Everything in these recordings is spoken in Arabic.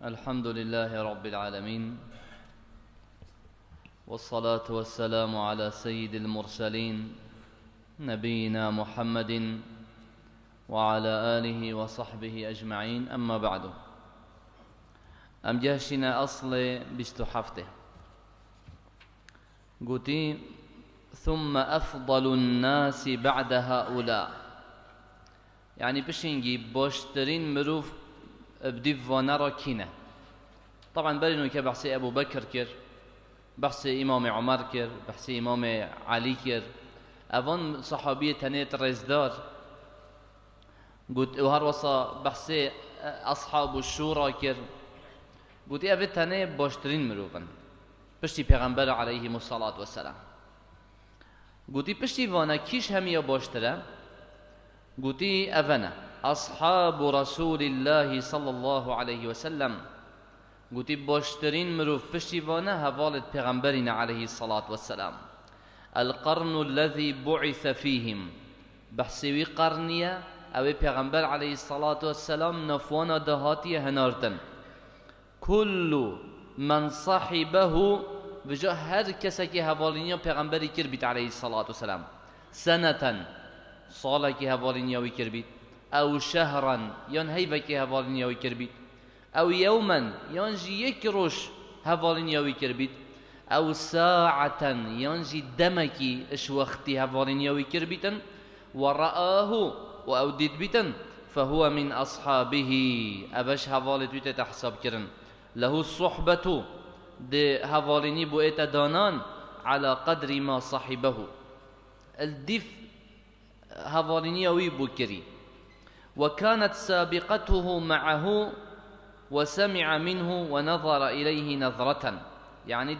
الحمد لله رب العالمين، والصلاة والسلام على سيد المرسلين نبينا محمد وعلى آله وصحبه أجمعين. أما بعد، أم جهشنا أصل بستحفته قلت ثم أفضل الناس بعد هؤلاء، يعني بشنجي بوشترين مروف بديف ونرى كينا. طبعا برينو كبحثي أبو بكر كر، بحثي إمام عمر كر، بحثي إمام علي كر، أظن صحابية تنيت رزدار قلت وهر وصا بحثي أصحاب الشورى كر. قلت أبي تني بوشترين مروفن بشتي پیغمبر عليه الصلاة والسلام. قلت بشتي وانا كيش همية بوشترة؟ قلت أفنا أصحاب رسول الله صلى الله عليه وسلم. قلت بوشترين مروف بشتي وانا هفالت پیغمبرنا عليه الصلاة والسلام. القرن الذي بعث فيهم، بحثي قرنية أو پیغمبر عليه الصلاة والسلام نفوانا دهاتي هنارتن. كل من صاحبه بجا هر کسی که حوالینیا پیغمبری کرد علیه الصلاة والسلام، سنة ساله که حوالینیاوی کرد، او شهرا یان هیوه که حوالینیاوی کرد، او یوما یان جی یک روش حوالینیاوی کرد، او ساعتا یان جی دمکی اش وقتی حوالینیاوی کرد، و رآه و او دید بیتن، فهو من اصحابه ابش حوالت بیت تحساب کرن. له الصحبة ده هواليني بوئتا دانان على قدر ما صاحبه. الدف هواليني وي بكري، وكانت سابقته معه وسمع منه ونظر إليه نظرة. يعني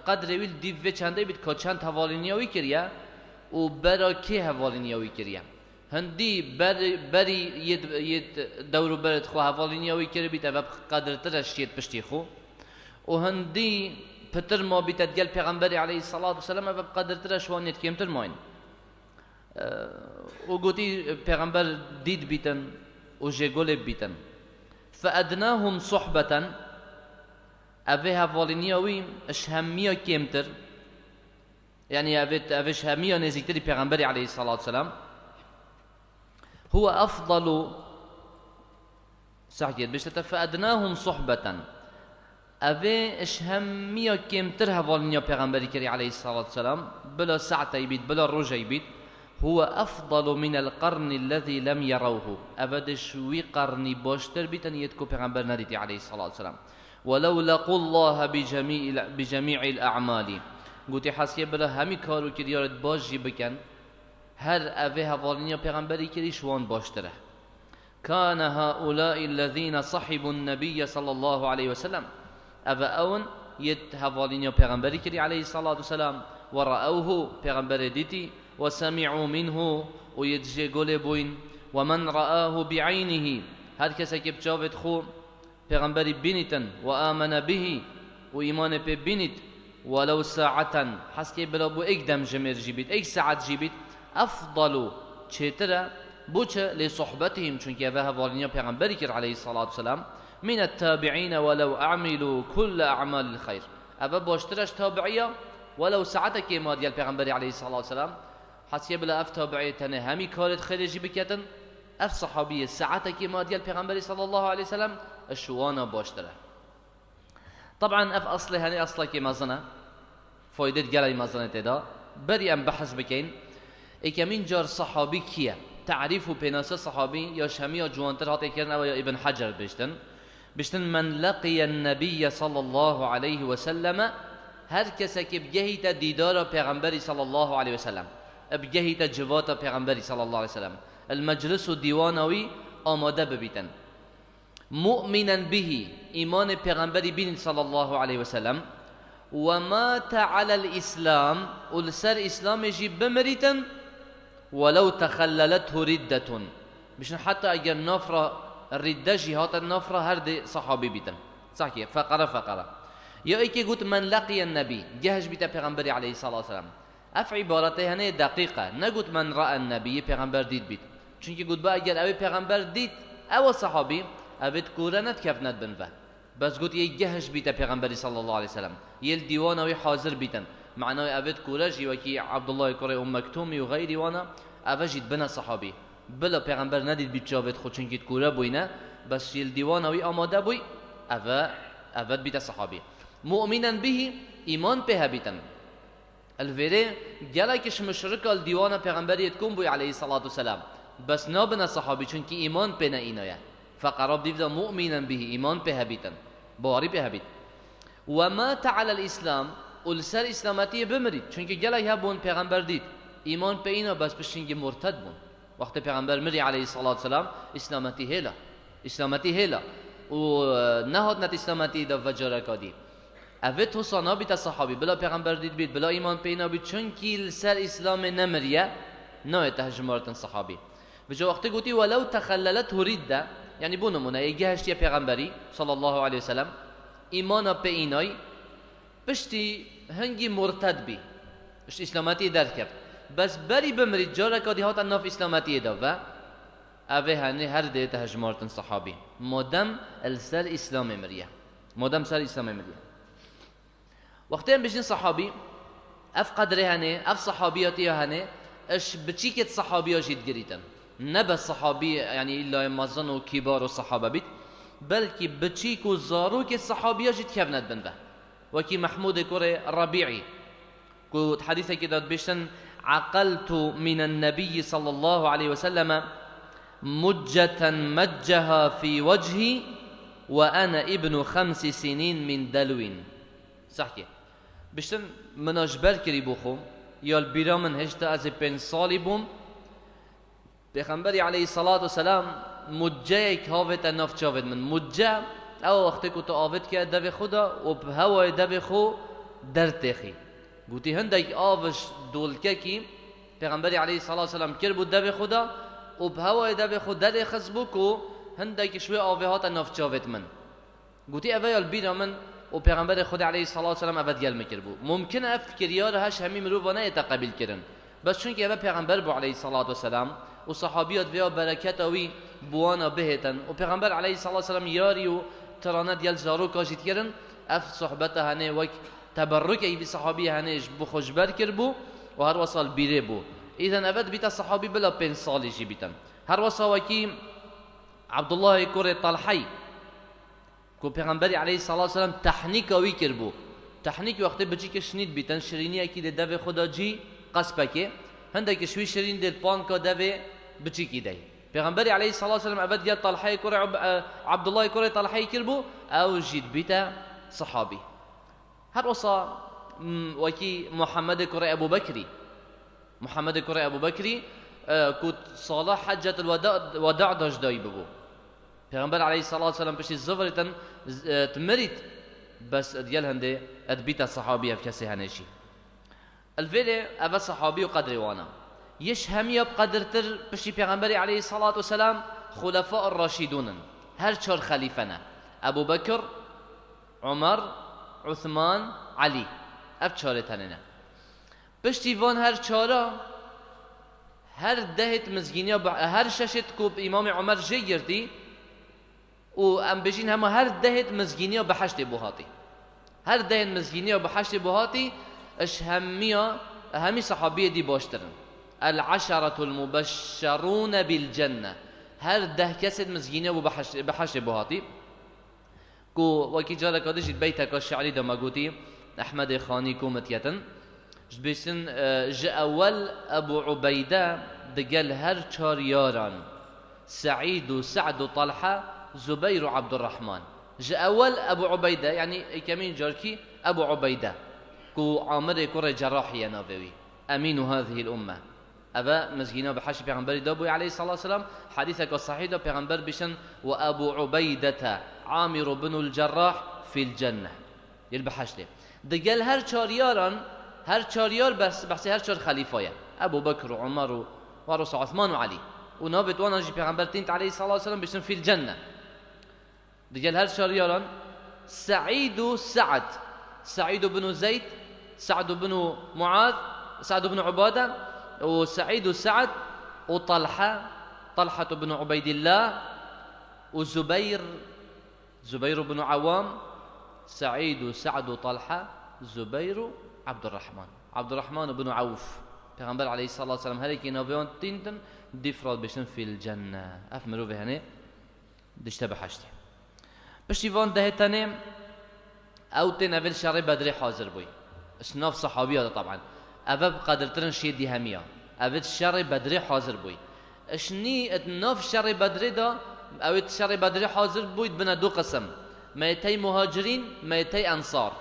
قدر ويل دف وچانده بيت كوچانت هواليني وي كريا وبرا كي هواليني وي كريا. هندي بري يد دورو برد خو هواليني وي كري بيت اب قدر ترش يد پشتي خو، وهندي پتر ما بيتت قال پیغمبر عليه الصلاة والسلام اب قدر ترش وانيت كيمتر ماين. وقوتي پیغمبر ديد بيتن وجيغول بيتن. فأدناهم صحبة أبي هواليني وي اشهمية كيمتر، يعني أبي اشهمية نزيكتري پیغمبر عليه الصلاة والسلام. هو أفضل صحيح بشتت. فأدناهم صحبة أبي اشهمية كمتر هوالنيا پیغمبري كري عليه الصلاة والسلام بلا ساعة يبيت بلا رجع يبيت. هو أفضل من القرن الذي لم يروه. أبدش وي قرني باشتر بيتن يتكو پیغمبر نديتي عليه الصلاة والسلام. ولو لقوا الله بجميع الأعمال. قلت حسيا بلا همي كارو كريارت باجي بكن هر اوه هوالینیا پیغمبری کری شوان باشتره. كان هؤلاء الذين صحبوا النبي صلى الله عليه وسلم اوه اون يد هوالینیا پیغمبری کری عليه الصلاة والسلام ورأوه پیغمبر دیتی وسمعوا منه ويدجي قول بوين. ومن رآه بعينه هر کسی که بچاوت خو پیغمبری بینیتن وآمن به وإيمان به بینیت ولو ساعة حسكي بلا بو اقدم جمير جيبيت اك ساعت جيبيت أفضل چترا بوچ لصحبتهم چونك يفاها والنيا پیغمبر كر عليه الصلاة والسلام من التابعين ولو أعملوا كل أعمال الخير. أبا بوشترش تابعية ولو ساعتك ما ديال پیغمبر عليه الصلاة والسلام حسي بلا أف تابعية تنه همي كارت خرجي بكتن أف صحابية ساعتك ما ديال پیغمبر صلى الله عليه وسلم الشوانا بوشتره. طبعا أف أصلي هني أصلك مازنة فايدة قلي مازنة تدا بري أم بحث بكين اكمين جار صحابي كيه تعريف بيناس صحابي يا شمية جوانتر هاتي كرن او يا ابن حجر بشتن من لقي النبي صلى الله عليه وسلم هر کسی که بجهیت دیدار پیغمبری صلی الله علیه وسلم بجهیت جوات پیغمبری صلی الله علیه وسلم المجلس و دیوانوی آماده ببیتن مؤمنا به ایمان پیغمبری بین صلی الله علیه وسلم ومات على الإسلام ولسر إسلام يجيب بمريتا ولو تخللته ردة مشان حتى أجر نفرة الردة جهات النفرة هرد صحابي بيتا صحيح. فقرة يا إيكي قلت من لقي النبي جهج بيتا پیغمبر عليه الصلاة والسلام أف عبارته هنا دقيقة نقول من رأى النبي پیغمبر ديد بيت چونكي قلت بقى أجر أبي پیغمبر ديد أو صحابي أبد كورنت كفنت بنفه بس قلت يجهش بيتا پیغمبر صلى الله عليه وسلم يل ديوانا وي حاضر بيتن معناه أبد كورجي وكي عبد الله كوري مكتومي وغيري وانا أفجد بنا صحابي بلا پیغمبر ندید بیت جاوید خود چونکه کوره بوینه بس يل ديوانا وي آماده بوي أفد بيتا صحابي مؤمنا به إيمان بها بيتن الفيري جالكش مشرك الديوانا پیغمبر تكون بوي عليه الصلاة والسلام بس نابنا صحابي چونكه إيمان بنا إنايا فقرب ديفدا مؤمنا به إيمان بها بيتن باري بها بيت ومات على الإسلام والسر إسلامتي بمريد چونكه جالك هبون پیغمبر ديد إيمان بينا بس بشنگ مرتد بون وقت پیغمبر مری عليه الصلاة والسلام إسلامتي هلا ونهاد نت إسلامتي دا وجارة كادي أفت حسنا بيت الصحابي بلا پیغمبر دید بيت بلا إيمان بينا بيت چونكي السر إسلام نمريا نوع تهجمارة صحابي بجا وقت قلتي ولو تخللته ردة يعني بو نمونه يجهشت يا پیغمبري صلى الله عليه وسلم إيمانا بيناي بشتي هنگي مرتد بي بشتي إسلامتي در کرد بس بری بمرید جارا که دیهات ناف اسلامتی دا و اوه هنه هر ده تهجمارتن صحابی مادم السر اسلام مریه وقتی هم بجن صحابی اف قدره هنه اف صحابیاتی هنه اش بچیکت صحابیا جید گریتن نبا صحابی يعني إلا مازن و كبار و صحابه بيت بلكي بچيك و زاروك الصحابية جد كفنت بنده وكي محمود كوري ربيعي كو حديثة كده بيشتن عقلت من النبي صلى الله عليه وسلم مجة مجها في وجهي وأنا ابن 5 سنين من دلوين صحكي بيشتن من أجبر كري بوخو يا البيرا من هشتا از 5 سالي بوم پیغمبری علیه الصلاة والسلام مجه هاوت ناف چاوت من مجه او وقتی که تو آوت که دو خدا و به هوای دو خو در تخی گوتی هندک آوش دولکه کی پیغمبری علیه الصلاة والسلام کر بود دو خدا و به هوای دو خو در خزبو کو هندک شوی آوهات ناف چاوت من گوتی اویال بیرا من و پیغمبر خدا علیه الصلاة والسلام اول گل میکر بو ممکن افکریار هش همی مروفانه یتقبل کرن بس چون که پیغمبر بو علیه الصلاة والسلام و صحابیات ویا برکت اوی بوانا بهتن و پیغمبر علیه الصلاة والسلام یاری و ترانه دیل زارو کاجید کرن اف صحبت هنه وک تبرک ای صحابی هنهش بخوشبر کر بو و هر وصال بیره بو ایذن ابد بیتا صحابی بلا 5 سالی جی بیتن هر وصا وکی عبدالله کور طلحی کو پیغمبر علیه الصلاة والسلام تحنیک اوی کر بو تحنیک وقتی بچی که شنید بیتن شرینی اکی ده دو خدا جی قصبکه هندك شوي شرين ديال بانكا دبي بتشيكي داي پیغمبر عليه الصلاه والسلام ابد ديال طلحه كره عبد الله كره طلحه كربو او جيد بيتا صحابي هر وصا وكي محمد كره ابو بكري محمد كره ابو بكري كنت صالح حجه الوداع داش داي ببو پیغمبر عليه الصلاه والسلام بشي زفرتن تمريت بس ديال هندي ادبيتا صحابي افكسي هنشي الفيلي أبا صحابي وقدر وانا يش همية بقدر تر بشي پیغمبري عليه الصلاة والسلام خلفاء الراشدون هر چار خليفنا أبو بكر عمر عثمان علي أف چارتننا بشتي وان هر چارا هر دهت مزگینیا هر ششت کوب امام عمر جيرتي و ام بجين هما هر دهت مزگینیا بحشت بوهاتي هر دهت مزگینیا بحشت بوهاتي اش همي صحابيه دي باشترن العشرة المبشرون بالجنة هر ده كسد مزجينه وبحش بهاتي كو وكي جارة كادش بيتك الشعري دما قوتي أحمد خاني كومتيتن جبسن جاء أول أبو عبيدة دقال هر چار ياران سعيد وسعد وطلحة زبير وعبد الرحمن جاء أول أبو عبيدة يعني كمين جاركي أبو عبيدة كو عامر كره جراحي نافوي امين هذه الامه ابا مسكينه بحش پیغمبر دابو عليه الصلاه والسلام حديثك الصحيح ده پیغمبر بشن وابو عبيده عامر بن الجراح في الجنه يلبحش له دقال هر چاريار بس هر چار خليفه ابو بكر وعمر ورس عثمان وعلي ونابت وانا جي پیغمبر تنت عليه الصلاه والسلام بشن في الجنه دقال هر چاريار سعيد بن زيد سعد بن معاذ سعد بن عبادة وسعيد وسعد وطلحة بن عبيد الله وزبير زبير بن عوام، سعيد سعد طلحة، زبير عبد الرحمن بن عوف. پیغمبر علیه الصلاة والسلام هر کی نویان تیندن دیفراد بشن فی الجنة. اف مروه هنه دشته بحشته بشتیوان ده تنه او تن اول شر بدر حاضر بوي اسناف صحابي هذا طبعا اول قدرترن شي دي هميا اول شر بدر حاضر بوي اشني اتناف شر بدر دا او شر بدر حاضر بوي بنا دو قسم ميتي مهاجرين ميتي انصار.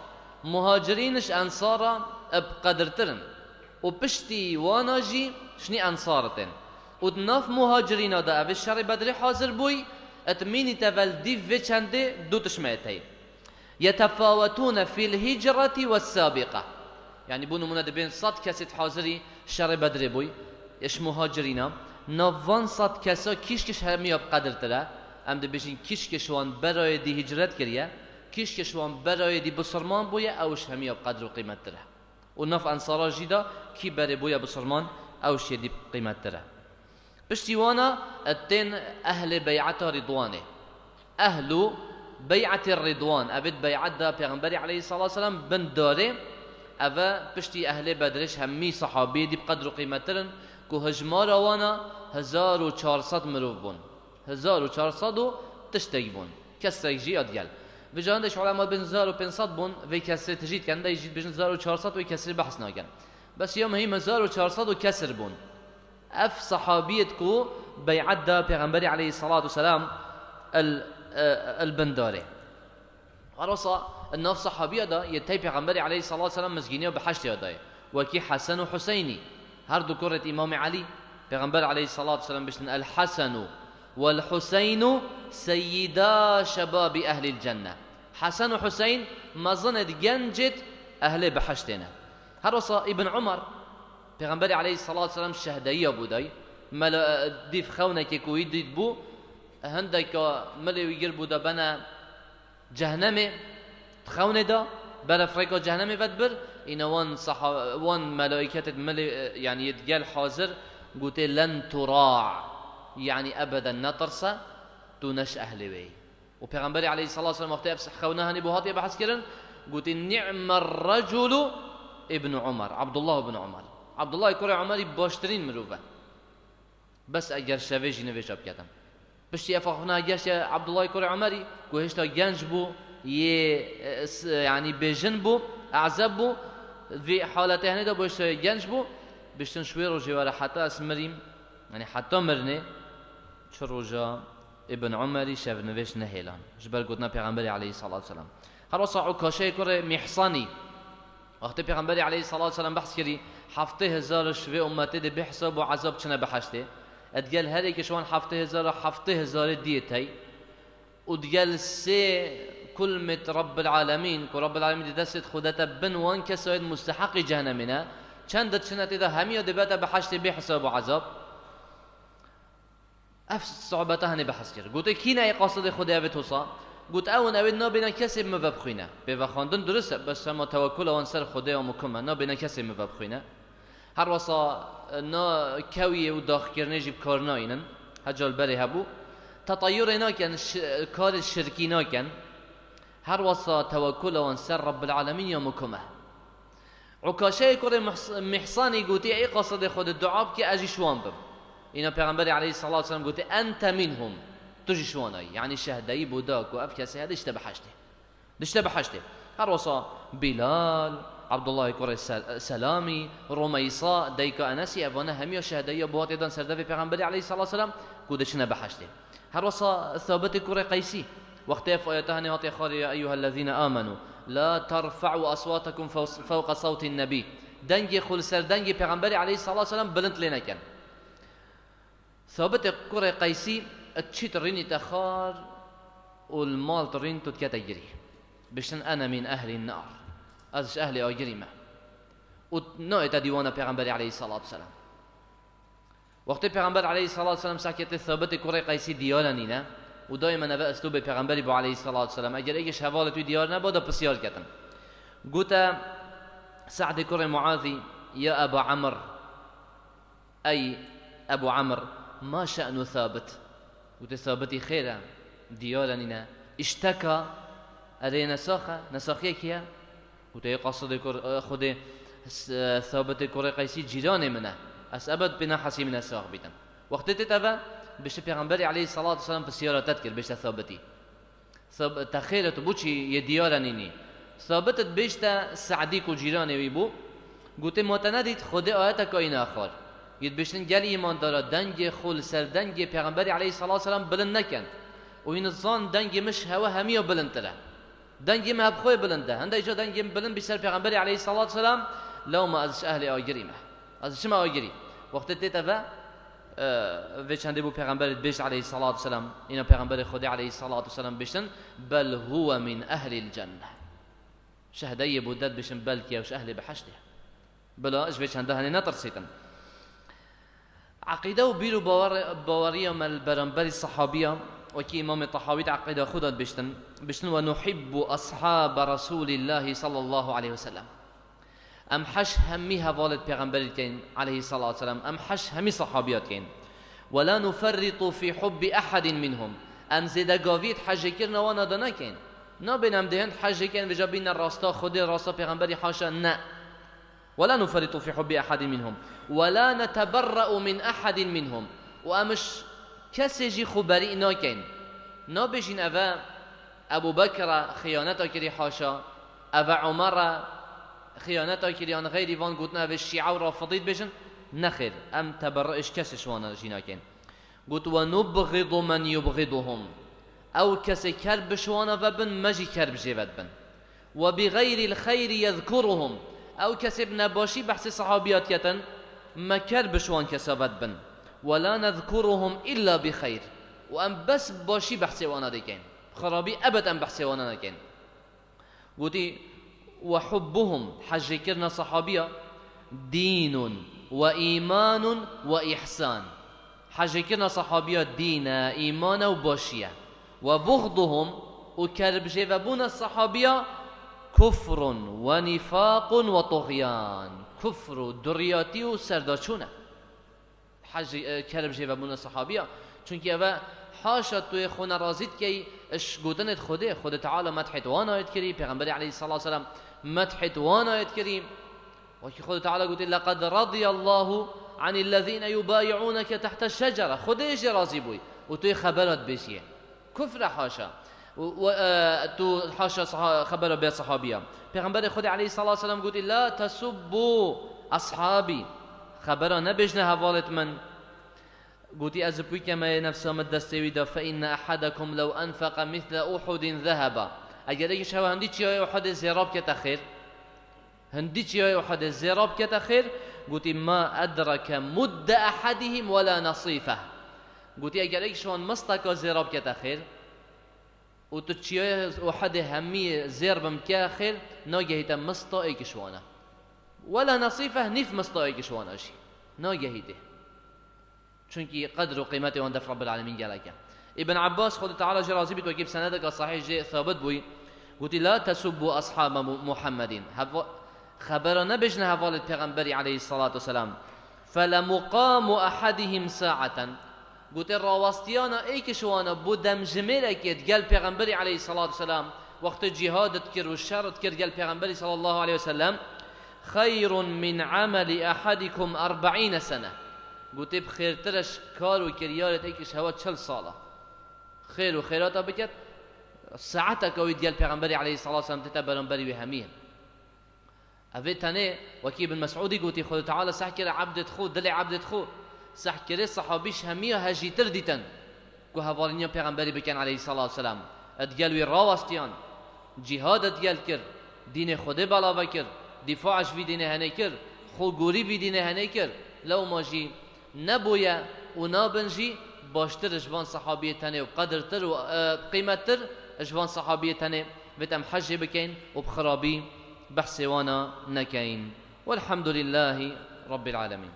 مهاجرينش انصارا بقدرترن وبشتي واناجي شني انصارتن ودناف مهاجرين دا اول شر بدر حاضر بوي اتميني تفل دي في چنده دو تشميتي يتفاوتون في الهجرة والسابقة. يعني بونو منا دبين صد كسيت حاضري شر بدر بوي اش مهاجرين نوان صد كسا كيش هميا بقدر تلا ام دبيشين كيش وان براي دي هجرت كريا كيش وان براي دي بصرمان بويا اوش هميا بقدر وقيمة تلا ونف انصارا جيدا كي بري بويا بصرمان اوش يدي بقيمة تلا. بشتيوانا التين أهل بيعة رضوانه أهل بيعة الرضوان أبد بيعة دا پیغمبر عليه الصلاة والسلام بن داره أبا بشتي أهل بدرش همي صحابي دي بقدر قيمترن كو هجمار وانا 1400 مروف بون 1400 تشتاق بون كسر يجي أديال بجاندش علماء بن 1500 بون في كسر تجيد كان دا يجيد بجن 1400 ويكسر بحث ناكن بس يوم هي 1400 وكسر بون اف صحابيتكو بيعت دا پیغمبر عليه الصلاة والسلام البنداري ورصا الناف صحابية دا يتي پیغمبر عليه الصلاة والسلام مسجينيه بحشت يداي وكي حسن وحسيني هردو كرة إمام علي پیغمبر عليه الصلاة والسلام بشتن الحسن والحسين سيدا شباب أهل الجنة. حسن وحسين مظنت جنجت أهل بحشتنا. هرصا ابن عمر پیغمبر علیه الصلاة والسلام شهدایی بودای مل دیف خونه که کوی دید بو هندک مل ویگر بودا بنا جهنم خونه دا بلا فريقا جهنم ودبر این وان ملائکت مل يعني يتقال حاضر قلت لن تراع يعني ابدا نطرسه تونش اهل بي وبيغمبري عليه الصلاه والسلام وقت افسح خونها نبوهات بحث كرن قلت نعم الرجل ابن عمر عبد الله بن عمر عبد الله كوري عمري باشترين مروفه بس اگر شويجي نويش بكتم بشتي افخنا اگرش عبد الله كوري عمري كوهشتا گنج بو يعني بجن بو اعزب بو في حالته هنده بوش گنج بو بشتن شوي روجي ورا حتى اسمريم يعني حتى مرنه شروجا ابن عمري شاف نويش نهيلان جبل قلنا پیغمبر عليه الصلاه والسلام هروسا عكاشه كوري محصاني وقتی پیغمبر علیه الصلاة والسلام بحث کردی 7000 شوی امتی ده بحساب و عذاب چنه بحشته ادگل هر یک شوان 7000 دیتی و دگل سه كلمة رب العالمين كو رب العالمين دست خودتا بنوان كسويد مستحق جهنمنا چند چنت اذا همية دباتا بحشت بحساب و عذاب اف صعوبتها هني بحث کرد قلت كينا اي قاصد خدا بتوصا قلت اون اوید نابینا کسی مبخوینه به وخاندن درسته بس ما توکل آن سر خدا و مکمل نابینا کسی مبخوینه هر واسا نا کوی و داخل کردن جیب کارنا اینن هجال بری هبو تطیر اینا کن کار شرکی ناکن هر واسا توکل آن سر رب العالمین یا مکمل عکاشه کار محصانی قلتی ای قصد خود دعاب که اجی شوان بم اینا پیغمبر علیه الصلاة والسلام قلتی انت منهم تجي شواناي يعني شهداي بوداك وافكاسي هذا اشتبه حشته هروسا بلال عبد الله كوري سلامي رميصاء ديكا انسي افانا هميا شهداي بوات ايضا سردفي پیغمبر عليه الصلاه والسلام كودشنا بحشته هروسا ثابت كوري قيسي وقت اياتها نهات خالي يا ايها الذين امنوا لا ترفعوا اصواتكم فوق صوت النبي دنجي خل سردنجي پیغمبر عليه الصلاه والسلام بلند لنا كان ثابت كوري قيسي الشي تريني تخار والمال ترين تتكتجري بشن أنا من أهل النار أزش أهل أجريمة ونوعت ديوانا پیغمبر عليه الصلاة والسلام وقت پیغمبر عليه الصلاة والسلام ساكت الثابت كوري قيسي ديالا نينا ودائما نبا أسلوب پیغمبر بو عليه الصلاة والسلام أجر ايش حوالة ديارنا بادا بسيار كتن قلت سعد كوري معاذي يا أبا عمر أي أبو عمر ما شأن ثابت وتثابتي خيرا ديالا نينا اشتكى أري نساخية كيا وتي قصد خود ثابت كوري قيسي جيران منه أسأبد بنا حسي من الساخ بيتن وقت تتبع بيش پیغمبر عليه الصلاة والسلام بسيارة تذكر بيش ثابتي تخيلت بوشي يديارا نيني ثابتت بيش سعدي كو جيراني ويبو قلت متنديت خود آياتك اين آخر يتبشتن جل إيمان دارا دنج خول سر دنج پیغمبر عليه الصلاة والسلام بلند نكن وين الظان دنج مش هوا هميو بلند تره دنج ما بخوي بلنده هنده إجا دنج بلند بسر پیغمبر عليه الصلاة والسلام لو ما أزش أهل آجري أزش ما آجري وقت تتفا ویچ هنده بو پیغمبر بیش علیه الصلاة والسلام اینا پیغمبر خدا علیه الصلاة والسلام بیشتن بل هو من أهل الجنة شهده بودت بیشتن بل کیا وش أهل بحشته بلا اش ویچ هنده هنه نترسیتن عقيدة وبيرو باورية من البرنبري الصحابية وكي إمام الطحاوي عقيدة خدت بشتن ونحب أصحاب رسول الله صلى الله عليه وسلم أم حش هميها والد پیغمبر كين عليه الصلاة والسلام أم حش همي صحابيات كين ولا نفرط في حب أحد منهم أم زيدا قاويت حج كرنا وانا دانا كين نابنام دهن حج كين بجابين الراستا خود الراستا پیغمبر حاشا نا ولا نفرط في حب أحد منهم ولا نتبرأ من أحد منهم وأمش كسجي خبري ناكين نابجين أبا أبو بكر خيانتا كري حاشا أبا عمر خيانتا كريان غيري وان قلتنا بالشيعة ورافضيت بجن نخير أم تبرئش كسش وانا جيناكين قلت ونبغض من يبغضهم أو كسي كربش وانا وبن مجي كرب جيبت بن وبغير الخير يذكرهم أو كسبنا باشي بحث صحابيات يتن ما كربش وان كسبت بن ولا نذكرهم إلا بخير وأم بس باشي بحث وانا ديكين خرابي أبدا بحث وانا ديكين قلت وحبهم حج كرنا صحابية دين وإيمان وإحسان حج كرنا صحابية دين إيمان وباشية وبغضهم وكرب جيبون الصحابية كفر ونفاق وطغيان كفر درياتي وسرداشونة حج كرب جيبون الصحابية چونكي أبا حاشا توی خون رازید که اش گوتنت خود تعالی مدحت وان آیت کری پیغمبر علیه الصلاة والسلام مدحت وان آیت کری وكي خود تعالى قلت لقد رضي الله عن الذين يبايعونك تحت الشجرة خود ايش راضي بوي وتوي خبرت بشيه كفر حاشا تو حاشا خبر بيت صحابية پیغمبر خود عليه الصلاة والسلام قلت لا تسبوا أصحابي خبر نبجنا هوالت من قلت أزبوي كما نفسه مدستوي دا فإن أحدكم لو أنفق مثل أحد ذهبا أجل إيش هو هندي شيء أحد الزراب كتخير هندي شيء أحد الزراب كتخير قلت ما أدرك مد أحدهم ولا نصيفه قلت أجل إيش هو مستك الزراب كتخير وتشيء أحد همي زرب كاخير ناجهت مستائك شوانا ولا نصيفه نف مستائك شوانا شيء ناجهته چونكي قدر وقيمته وندف رب العالمين جلاك ابن عباس خود تعالى جرازي بيت وكيب سندك الصحيح جاء ثابت بوي قلت لا تسبوا أصحاب محمد خبرنا بجنا هفال البيغمبري عليه الصلاة والسلام فلمقام أحدهم ساعة قلت الرواستيانا ايك شوانا بودم جميلك يتقال بيغمبري عليه الصلاة والسلام وقت الجهاد تكر والشر تكر قال بيغمبري صلى الله عليه وسلم خير من عمل أحدكم 40 سنة قلت بخير ترش كار وكريارة ايكش هوا 40 صالة خير وخيراتها بكت ساعتك او ديال بيغمبري عليه الصلاة والسلام تتبرنبري بهمية أفيتاني وكيب المسعودي قلت خود تعالى سحكر عبدت خو دلي عبدت خو سحكر صحابيش همية هجي تردتن كو هفالينيو بيغمبري بكان عليه الصلاة والسلام ادقالوي راوستيان جهاد ادقال كر دين خود بالا بكر دفاعش في دين هني كر خو قوري في دين هني كر لو ما جي نبويا ونابنجي باشتر اجوان صحابية تاني وقدر تر وقيمة تر اجوان صحابية تاني بتم حج بكين وبخرابي بحث وانا نكين والحمد لله رب العالمين.